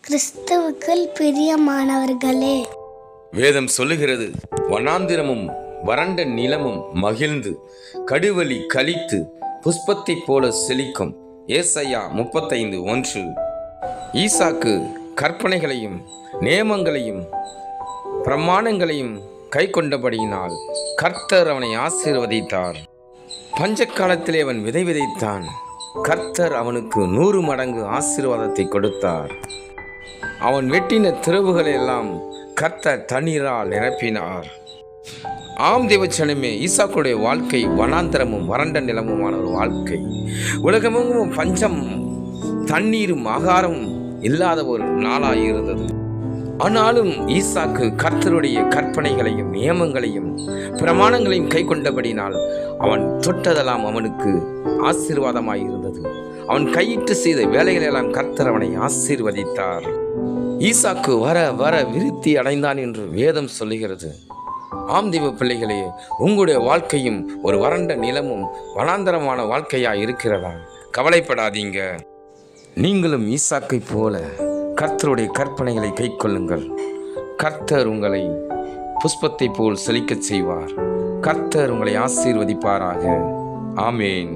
கிறிஸ்துவுக்குள் பிரியமானவர்களே, வேதம் சொல்லுகிறது, வனாந்திரமும் வறண்ட நிலமும் மகிழ்ந்து கடுவெளி கலித்து புஷ்பத்தைப் போல செழிக்கும். ஏசாயா 35:1. ஈசாக்கு கற்பனைகளையும் நியமங்களையும் பிரமாணங்களையும் கை கொண்டபடியினால் கர்த்தர் அவனை ஆசீர்வதித்தார். பஞ்ச காலத்திலே அவன் விதை விதைத்தான். கர்த்தர் அவனுக்கு 100 மடங்கு ஆசீர்வாதத்தை கொடுத்தார். அவன் வெட்டின திறவுகளை எல்லாம் கர்த்தர் தண்ணீரால் நிரப்பினார். ஆம் தேவச்சனமே, ஈசாக்குடைய வாழ்க்கை வனாந்தரமும் வறண்ட நிலமுமான ஒரு வாழ்க்கை. உலகமெங்கும் பஞ்சம், தண்ணீரும் ஆகாரமும் இல்லாத ஒரு நாளாயிருந்தது. ஆனாலும் ஈசாக்கு கர்த்தருடைய கற்பனைகளையும் நியமங்களையும் பிரமாணங்களையும் கை கொண்டபடினால் அவன் தொட்டதெல்லாம் அவனுக்கு ஆசீர்வாதமாயிருந்தது. அவன் கையிட்டு செய்த வேலைகளெல்லாம் கர்த்தர் அவனை ஆசீர்வதித்தார். ஈசாக்கு வர வர விருத்தி அடைந்தான் என்று வேதம் சொல்லுகிறது. ஆம் தெய்வ பிள்ளைகளே, உங்களுடைய வாழ்க்கையும் ஒரு வறண்ட நிலமும் வனாந்தரமான வாழ்க்கையாக இருக்கிறதா? கவலைப்படாதீங்க. நீங்களும் ஈசாக்கை போல கர்த்தருடைய கற்பனைகளை கை கொள்ளுங்கள். கர்த்தர் உங்களை புஷ்பத்தை போல் செழிக்கச் செய்வார். கர்த்தர் உங்களை ஆசீர்வதிப்பாராக. ஆமேன்.